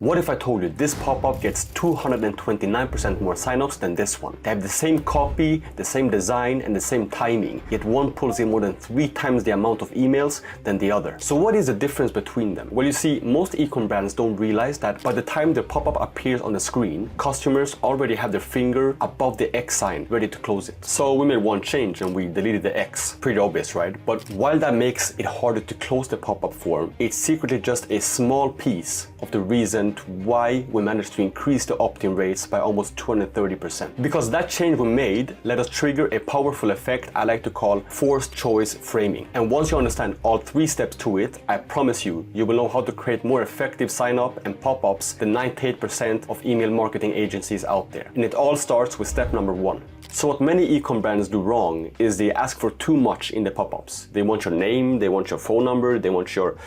What if I told you this pop-up gets 229% more signups than this one? They have the same copy, the same design, and the same timing, yet one pulls in more than 3 times the amount of emails than the other. So what is the difference between them? Well, you see, most e-com brands don't realize that by the time the pop-up appears on the screen, customers already have their finger above the X sign ready to close it. So we made one change and we deleted the X. Pretty obvious, right? But while that makes it harder to close the pop-up form, it's secretly just a small piece of the reason why we managed to increase the opt-in rates by almost 230%. Because that change we made let us trigger a powerful effect I like to call forced choice framing. And once you understand all 3 steps to it, I promise you will know how to create more effective sign-up and pop-ups than 98% of email marketing agencies out there. And it all starts with step number 1. So what many e-com brands do wrong is they ask for too much in the pop-ups. They want your name, they want your phone number, they want your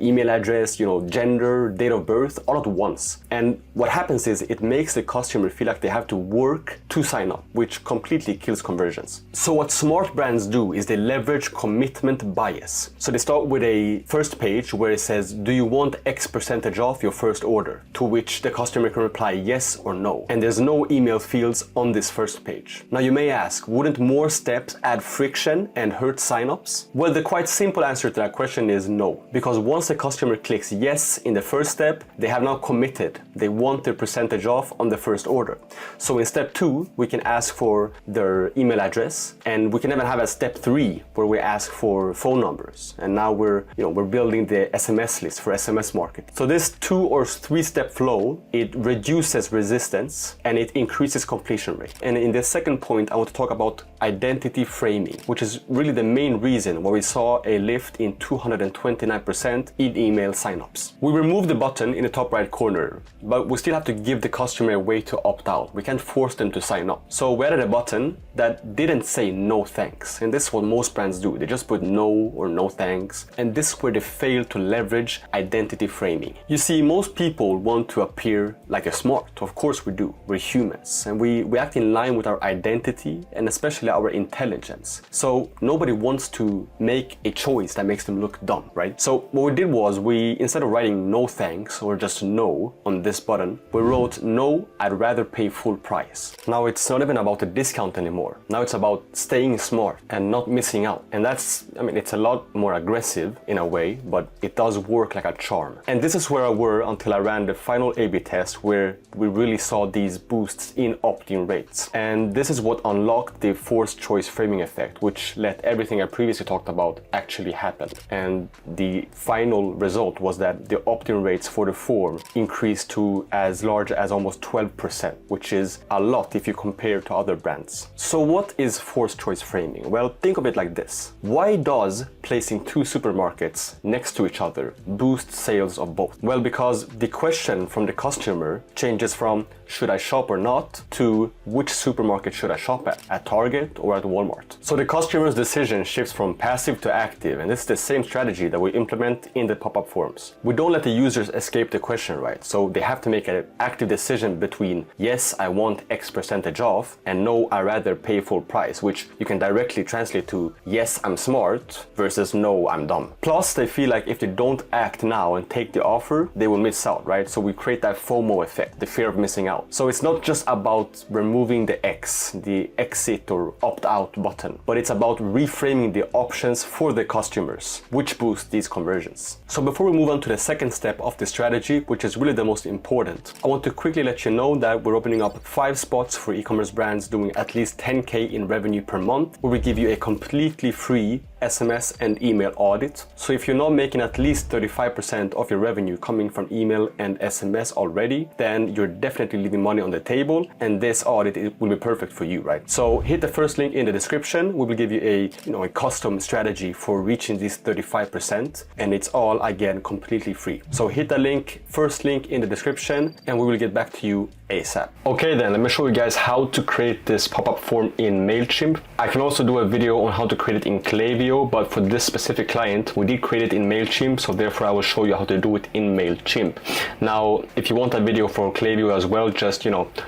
email address, gender, date of birth, all at once. And what happens is it makes the customer feel like they have to work to sign up, which completely kills conversions. So what smart brands do is they leverage commitment bias. So they start with a first page where it says, do you want X percentage off your first order? To which the customer can reply yes or no. And there's no email fields on this first page. Now you may ask, wouldn't more steps add friction and hurt signups? Well, the quite simple answer to that question is no. Because once the customer clicks yes in the first step, they have now committed. They want their percentage off on the first order. So in step 2, we can ask for their email address, and we can even have a step 3 where we ask for phone numbers. And now we're building the SMS list for SMS marketing. So this 2 or 3 step flow, it reduces resistance and it increases completion rate. And in the second point, I want to talk about identity framing, which is really the main reason why we saw a lift in 229% in email signups. We removed the button in the top right corner, but we still have to give the customer a way to opt out. We can't force them to sign up. So we added a button that didn't say no thanks. And this is what most brands do. They just put no or no thanks. And this is where they fail to leverage identity framing. You see, most people want to appear like they're smart. Of course we do. We're humans. And we act in line with our identity and especially our intelligence. So nobody wants to make a choice that makes them look dumb, right? So what we did was instead of writing no thanks or just no on this button, we wrote no, I'd rather pay full price. Now it's not even about a discount anymore. Now it's about staying smart and not missing out. And it's a lot more aggressive in a way, but it does work like a charm. And this is where I were until I ran the final A/B test where we really saw these boosts in opt-in rates. And this is what unlocked the forced choice framing effect, which let everything I previously talked about actually happen. And the final result was that the opt-in rates for the form increased to as large as almost 12%, which is a lot if you compare to other brands. So what is forced choice framing? Well, think of it like this. Why does placing 2 supermarkets next to each other boost sales of both? Well, because the question from the customer changes from should I shop or not to which supermarket should I shop at Target or at Walmart. So the customer's decision shifts from passive to active, and this is the same strategy that we implement in the pop-up forms. We don't let the users escape the question, right? So they have to make an active decision between yes, I want X percentage off, and no, I rather pay full price, which you can directly translate to yes, I'm smart versus no, I'm dumb. Plus, they feel like if they don't act now and take the offer, they will miss out, right? So we create that FOMO effect, the fear of missing out. So it's not just about removing the X, the exit or opt-out button, but it's about reframing the options for the customers, which boosts these conversions. So before we move on to the second step of the strategy, which is really the most important, I want to quickly let you know that we're opening up 5 spots for e-commerce brands doing at least 10K in revenue per month, where we give you a completely free SMS and email audit. So if you're not making at least 35% of your revenue coming from email and SMS already, then you're definitely leaving money on the table, and this audit will be perfect for you, right? So hit the first link in the description. We will give you a custom strategy for reaching this 35%, and it's all again completely free. So hit the link, first link in the description, and we will get back to you ASAP. Okay, then let me show you guys how to create this pop-up form in Mailchimp. I can also do a video on how to create it in Klaviyo, but for this specific client, we did create it in Mailchimp, so therefore I will show you how to do it in Mailchimp. Now, if you want a video for Klaviyo as well, just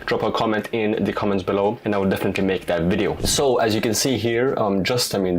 drop a comment in the comments below, and I will definitely make that video. So as you can see here,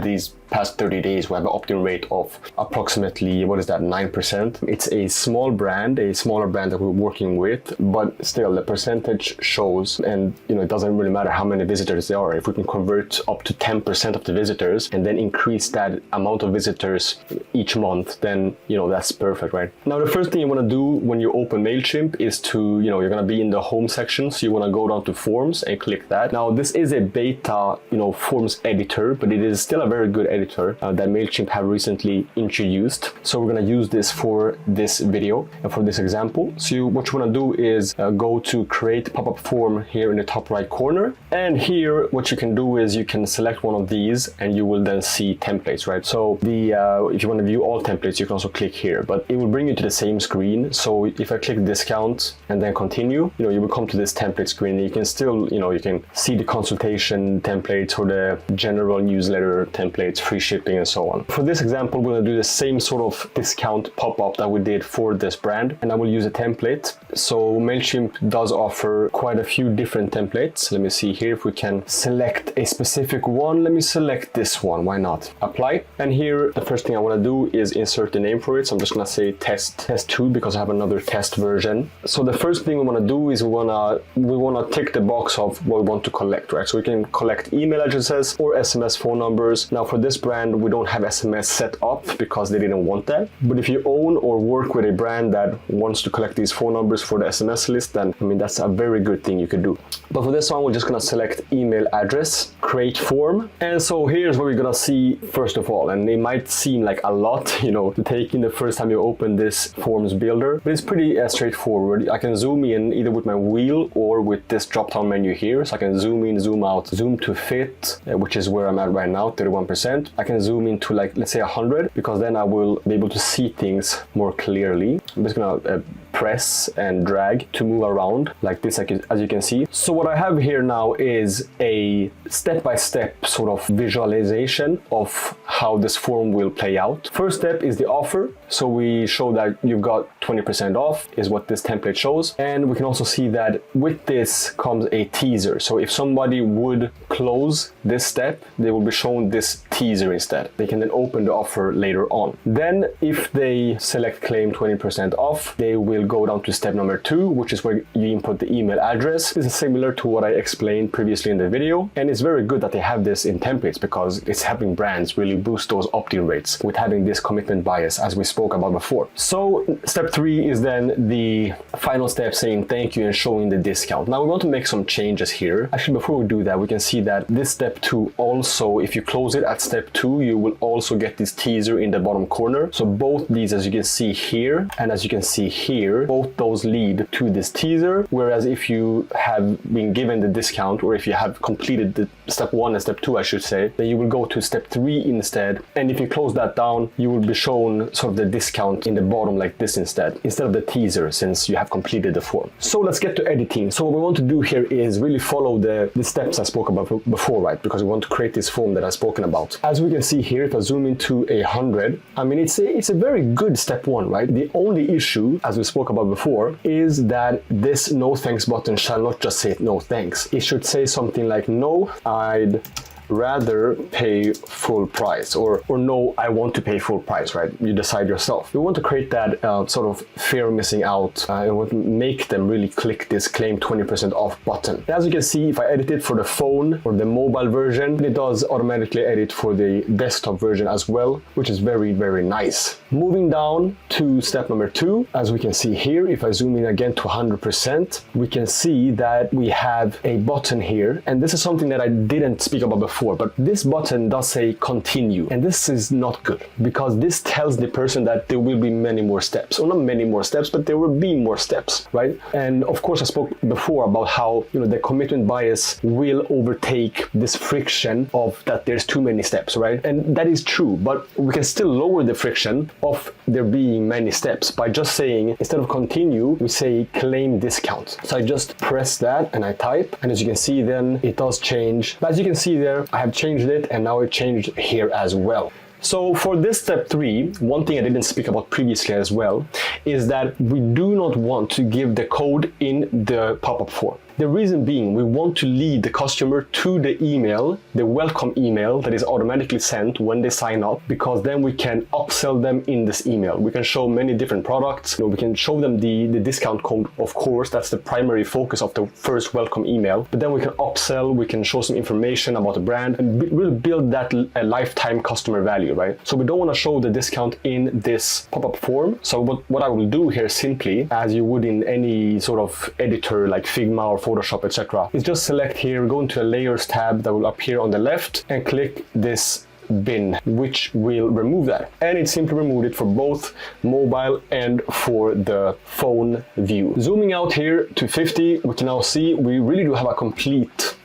these past 30 days, we have an opt-in rate of approximately, 9%. It's a small brand, a smaller brand that we're working with, but still the percentage shows, and it doesn't really matter how many visitors there are. If we can convert up to 10% of the visitors and then increase that amount of visitors each month, then that's perfect, right? Now the first thing you want to do when you open Mailchimp is to, you're going to be in the home section, so you want to go down to forms and click that. Now this is a beta, forms editor, but it is still a very good editor that Mailchimp have recently introduced. So we're going to use this for this video and for this example. So what you want to do is go to create pop-up form here in the top right corner, and here what you can do is you can select one of these and you will then see templates, right? So if you want to view all templates, you can also click here, but it will bring you to the same screen. So if I click discount and then continue, you will come to this template screen. You can still, you can see the consultation templates or the general newsletter templates, free shipping and so on. For this example, we're going to do the same sort of discount pop-up that we did for this brand, and I will use a template. So Mailchimp does offer quite a few different templates. Let me see here if we can select a specific one. Let me select this one, why not? Apply. And here the first thing I want to do is insert the name for it. So I'm just going to say test 2 because I have another test version. So the first thing we want to do is we want to tick the box of what we want to collect, right? So we can collect email addresses or SMS phone numbers. Now for this brand, we don't have SMS set up because they didn't want that. But if you own or work with a brand that wants to collect these phone numbers for the SMS list, then that's a very good thing you could do. But for this one, we're just going to select email address, create form. And so here's what we're going to see first of all. And it might seem like a lot, to take in the first time you open this forms builder, but it's pretty straightforward. I can zoom in either with my wheel or with this drop-down menu here. So I can zoom in, zoom out, zoom to fit, which is where I'm at right now, 31%. I can zoom into let's say 100, because then I will be able to see things more clearly. I'm just gonna press and drag to move around like this, as you can see. So what I have here now is a step-by-step sort of visualization of how this form will play out. First step is the offer. So we show that you've got 20% off is what this template shows. And we can also see that with this comes a teaser. So if somebody would close this step, they will be shown this teaser instead. They can then open the offer later on. Then if they select claim 20% off, they will go down to step number 2, which is where you input the email address. This is similar to what I explained previously in the video. And it's very good that they have this in templates because it's helping brands really boost those opt-in rates with having this commitment bias, as we spoke about before. So step 3 is then the final step, saying thank you and showing the discount. Now we want to make some changes here. Actually, before we do that, we can see that this step 2 also, if you close it at step 2, you will also get this teaser in the bottom corner. So both these, as you can see here and as you can see here, both those lead to this teaser. Whereas if you have been given the discount, or if you have completed the step 1 and step 2, I should say, then you will go to step 3 instead. And if you close that down, you will be shown sort of the discount in the bottom like this instead of the teaser, since you have completed the form. So let's get to editing. So what we want to do here is really follow the steps I spoke about before, right? Because we want to create this form that I've spoken about. As we can see here, if I zoom into 100, it's a very good step 1, right? The only issue, as we spoke about before, is that this no thanks button shall not just say no thanks. It should say something like, no, I'd rather pay full price, or no, I want to pay full price, right? You decide yourself. We want to create that sort of fear of missing out. We want to make them really click this claim 20% off button. As you can see, if I edit it for the phone or the mobile version, it does automatically edit for the desktop version as well, which is very, very nice. Moving down to step number 2, as we can see here, if I zoom in again to 100%, we can see that we have a button here. And this is something that I didn't speak about before, but this button does say continue, and this is not good because this tells the person that there will be many more steps, or not many more steps, but there will be more steps, right? And of course I spoke before about how the commitment bias will overtake this friction of that there's too many steps, right? And that is true, but we can still lower the friction of there being many steps by just saying, instead of continue, we say claim discount. So I just press that and I type, and as you can see, then it does change. But as you can see there, I have changed it, and now it changed here as well. So for this step 3, one thing I didn't speak about previously as well is that we do not want to give the code in the pop-up form. The reason being, we want to lead the customer to the email, the welcome email that is automatically sent when they sign up, because then we can upsell them in this email. We can show many different products. We can show them the discount code, of course, that's the primary focus of the first welcome email. But then we can upsell, we can show some information about the brand, and really build that lifetime customer value, right? So we don't want to show the discount in this pop-up form. So what I will do here simply, as you would in any sort of editor like Figma or Photoshop, etc., is just select here, go into a layers tab that will appear on the left, and click this bin, which will remove that. And it simply removed it for both mobile and for the phone view. Zooming out here to 50, we can now see we really do have a complete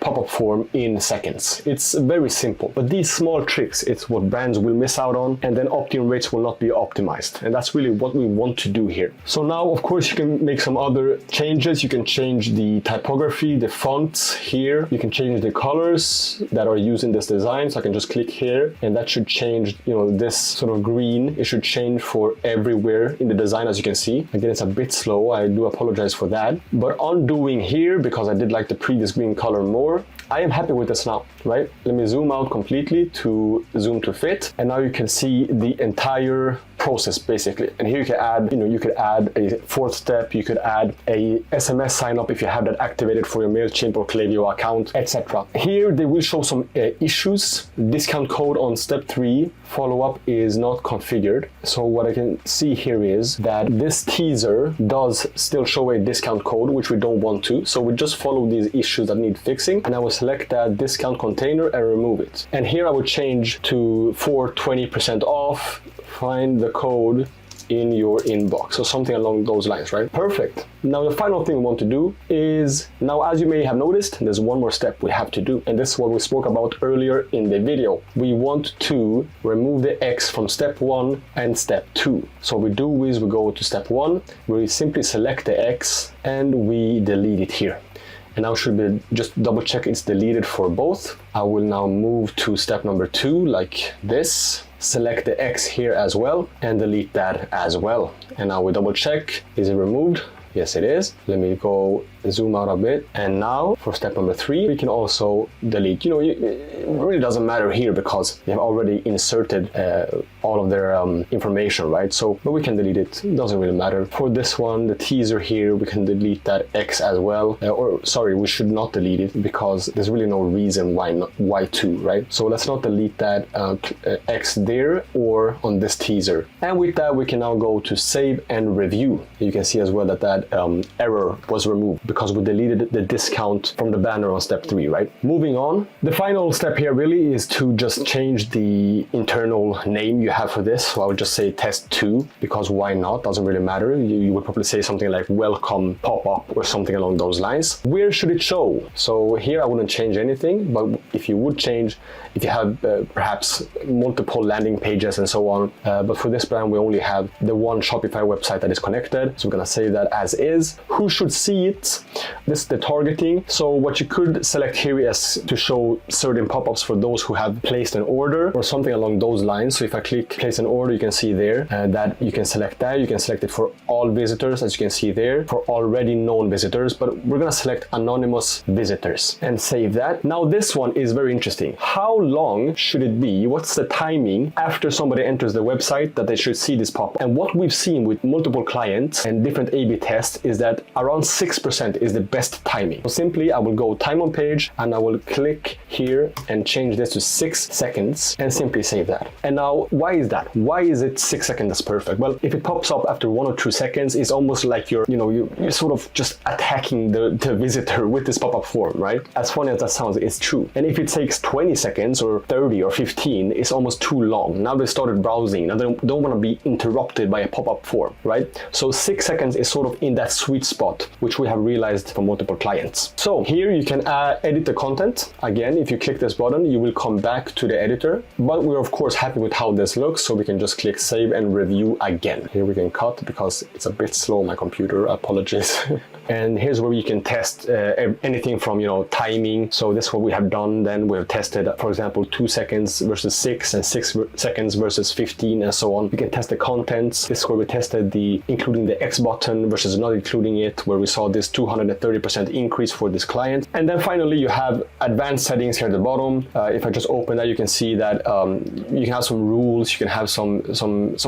pop-up form in seconds. It's very simple, but these small tricks, it's what brands will miss out on, and then opt-in rates will not be optimized. And that's really what we want to do here. So now, of course, you can make some other changes. You can change the typography, the fonts here. You can change the colors that are used in this design. So I can just click here, and that should change, this sort of green. It should change for everywhere in the design, as you can see. Again, it's a bit slow. I do apologize for that. But undoing here, because I did like the previous green color more, I am happy with this now, right? Let me zoom out completely to zoom to fit. And now you can see the entire process basically. And here you can add, you could add a fourth step, you could add a SMS sign up if you have that activated for your Mailchimp or Klaviyo account, etc. Here they will show some issues. Discount code on step 3 follow-up is not configured. So what I can see here is that this teaser does still show a discount code, which we don't want to. So we just follow these issues that need fixing, and I will select that discount container and remove it. And here I would change to for 20% off, find the code in your inbox, so something along those lines, right? Perfect. Now the final thing we want to do is, now as you may have noticed, there's one more step we have to do, and this is what we spoke about earlier in the video. We want to remove the X from step 1 and step 2. So what we do is we go to step 1, we simply select the X and we delete it here. And now should be just double check it's deleted for both. I will now move to step number 2 like this. Select the X here as well and delete that as well. And now we double check, is it removed? Yes, it is. Let me go zoom out a bit. And now for step number 3, we can also delete. It really doesn't matter here because you have already inserted all of their information, right? So, but we can delete it. It doesn't really matter. For this one, the teaser here, we can delete that X as well. Or sorry, we should not delete it because there's really no reason why to, right? So let's not delete that X there or on this teaser. And with that, we can now go to save and review. You can see as well that error was removed because we deleted the discount from the banner on step 3, right? Moving on, the final step here really is to just change the internal name you have for this. So I would just say test 2 because why not? Doesn't really matter. You would probably say something like welcome pop-up or something along those lines. Where should it show? So here I wouldn't change anything, but if you would change, if you have perhaps multiple landing pages and so on, but for this brand we only have the one Shopify website that is connected, so we're gonna save that as is. Who should see it? This is the targeting. So what you could select here is to show certain pop-ups for those who have placed an order or something along those lines. So if I click place an order, you can see there that you can select that. You can select it for all visitors, as you can see there, for already known visitors, but we're gonna select anonymous visitors and save that. Now this one is very interesting. How long should it be? What's the timing after somebody enters the website that they should see this pop-up? And what we've seen with multiple clients and different A/B tests is that around 6% is the best timing. So simply I will go time on page and I will click here and change this to 6 seconds and simply save that. And now why is that? Why is it 6 seconds that's perfect? Well, if it pops up after 1 or 2 seconds, it's almost like you're sort of just attacking the visitor with this pop-up form, right? As funny as that sounds, it's true. And if it takes 20 seconds or 30 or 15, it's almost too long. Now they started browsing. Now they don't want to be interrupted by a pop-up form, right? So 6 seconds is sort of in that sweet spot, which we have realized for multiple clients. So here you can edit the content. Again, if you click this button, you will come back to the editor, but we're of course happy with how this looks, so we can just click save and review again. Here we can cut because it's a bit slow, my computer, apologies. And here's where you can test anything from, timing. So this is what we have done. Then we have tested, for example, 2 seconds versus 6 and 6 seconds versus 15 and so on. You can test the contents. This is where we tested including the X button versus not including it, where we saw this 230% increase for this client. And then finally, you have advanced settings here at the bottom. If I just open that, you can see that you can have some rules. You can have some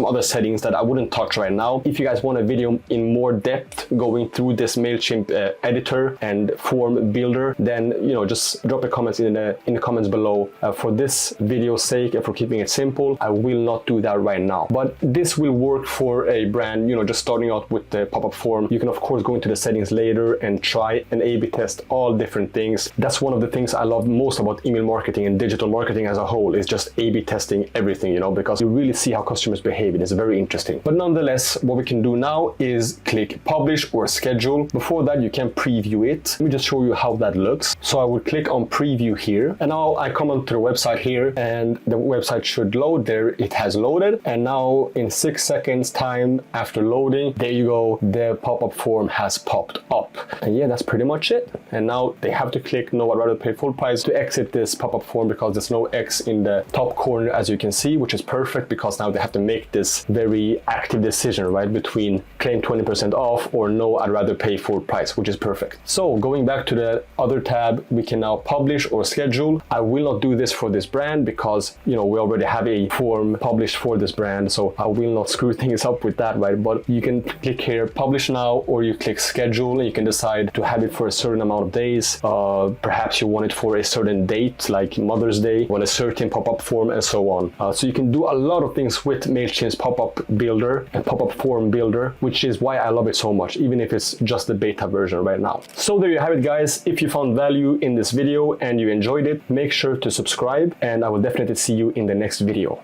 other settings that I wouldn't touch right now. If you guys want a video in more depth going through this Mailchimp editor and form builder, then just drop a comment in the comments below. For this video's sake and for keeping it simple, I will not do that right now. But this will work for a brand, just starting out with the pop-up form. You can of course go into the settings later and try and A/B test all different things. That's one of the things I love most about email marketing and digital marketing as a whole, is just A/B testing everything, because you really see how customers behave. It is very interesting. But nonetheless, what we can do now is click publish or schedule. Before that, you can preview it. Let me just show you how that looks. So I will click on preview here, and now I come onto the website here, and the website should load. There it has loaded, and now in 6 seconds time after loading, there you go, the pop-up form has popped up. And yeah, that's pretty much it. And now they have to click no, I'd rather pay full price to exit this pop-up form, because there's no X in the top corner, as you can see, which is perfect, because now they have to make this very active decision, right, between claim 20% off or no, I'd rather pay full price, which is perfect. So going back to the other tab, we can now publish or schedule. I will not do this for this brand because, we already have a form published for this brand, so I will not screw things up with that, right? But you can click here, publish now, or you click schedule, and you can decide to have it for a certain amount of days. Perhaps you want it for a certain date, like Mother's Day, on a certain pop-up form, and so on. So you can do a lot of things with Mailchimp's pop-up builder and pop-up form builder, which is why I love it so much, even if it's just the beta version right now. So there you have it, guys. If you found value in this video and you enjoyed it, make sure to subscribe, and I will definitely see you in the next video.